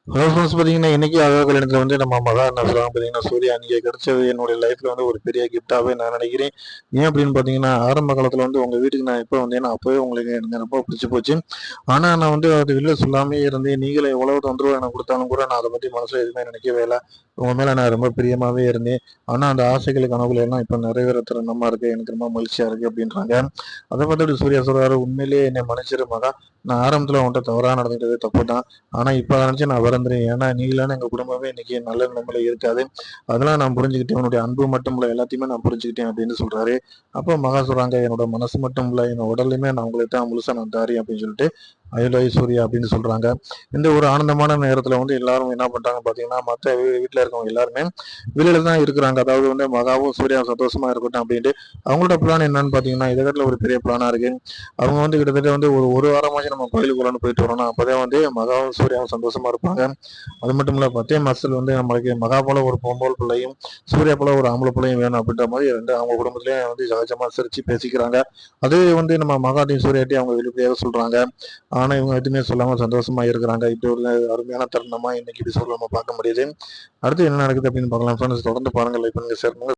Hello friends பார்த்தீங்கன்னா, இன்னைக்கு அழகா கல்யாணத்துல நம்ம மகா என்ன சொல்றாங்க பார்த்தீங்கன்னா, சூர்யா நீங்க கிடைச்சது என்னுடைய லைஃப்ல ஒரு பெரிய கிஃப்ட்டாவே நான் நினைக்கிறேன். ஏன் அப்படின்னு பார்த்தீங்கன்னா, ஆரம்ப காலத்துல உங்க வீட்டுக்கு நான் எப்போ வந்தேனோ, அப்பவே உங்களுக்கு எனக்கு ரொம்ப பிடிச்சு போச்சு. ஆனா நான் அது வெளில சொல்லாமயே இருந்தேன். நீங்களே எவ்வளவு தொந்தரவு எனக்கு குடுத்தாலும் கூட நான் அத பத்தி மனசுல எதுவுமே நினைக்கவே இல்ல. உங்க மேல நான் ரொம்ப பிரியமாவே இருந்தேன். ஆனா அந்த ஆசைகள், கனவுகள் எல்லாம் இப்ப நிறைவேற தருணமா இருக்கு. எனக்கு ரொம்ப மகிழ்ச்சியா இருக்கு அப்படின்றாங்க. அத பார்த்துட்டு சூர்யா சொல்றாரு, "உண்மையிலேயே என்னை மன்னிச்சிரு மகா. நான் ஆரம்பத்துல உன்ட்ட தவறா நடந்துக்கிட்டது தப்புதான். ஆனா இப்ப அத நினைச்சு நான் வருந்துறேன். ஏன்னா நீ இல்லன்னா எங்க குடும்பமே இன்னைக்கு நல்ல நிலைமையில இருக்காது. அதெல்லாம் நான் புரிஞ்சுக்கிட்டேன். உன்னுடைய அன்பு மட்டும் இல்ல, எல்லாத்தையுமே நான் புரிஞ்சுக்கிட்டேன்" அப்படின்னு சொல்றாரு. அப்ப மகா சொல்றாங்க, "என்னோட மனசு மட்டும் இல்ல, என்னோட உடலையுமே நான் உங்களுக்கு தான் முழுசா நான் தாரேன்" அப்படின்னு சொல்லிட்டு ஐ லவ் யூ சூர்யா அப்படின்னு சொல்றாங்க. இந்த ஒரு ஆனந்தமான நேரத்துல எல்லாரும் என்ன பண்றாங்க பாத்தீங்கன்னா, மத்த வீட்ல இருக்கவங்க எல்லாருமே வெளியில தான் இருக்கிறாங்க. அதாவது மகாவும் சூர்யாவும் சந்தோஷமா இருக்கட்டும் அப்படின்ட்டு அவங்களோட பிளான் என்னன்னு பாத்தீங்கன்னா, இதை விட ஒரு பெரிய பிளானா இருக்கு. அவங்க கிட்டத்தட்ட ஒரு வாரமாச்சு நம்ம கோயிலுக்குள்ளன்னு போயிட்டு வரணும். அப்பதான் மகாவும் சூர்யாவும் சந்தோஷமா இருப்பாங்க. அது மட்டும் இல்ல 10 மாசத்துல நம்மளுக்கு மகா போல ஒரு பொம்பளை பிள்ளையும், சூர்யா போல ஒரு ஆம்பளை பிள்ளையும் வேணும் அப்படின்ற மாதிரி அவங்க குடும்பத்திலேயே சகஜமா சிரிச்சு பேசிக்கிறாங்க. அது நம்ம மகாட்டையும் சூர்யாட்டையும் அவங்க வெளிப்படையாக சொல்றாங்க. ஆனா இவங்க எதுவுமே சொல்லாம சந்தோஷமா இருக்கிறாங்க. இப்படி ஒரு அருமையான தருணமா இன்னைக்கு எபிசோட்ல நம்ம பார்க்க முடியுது. அடுத்து என்ன நடக்குது அப்படின்னு பார்க்கலாம். ஃப்ரெண்ட்ஸ் தொடர்ந்து பாருங்க, லைக் பண்ணுங்க, ஷேர் பண்ணுங்க.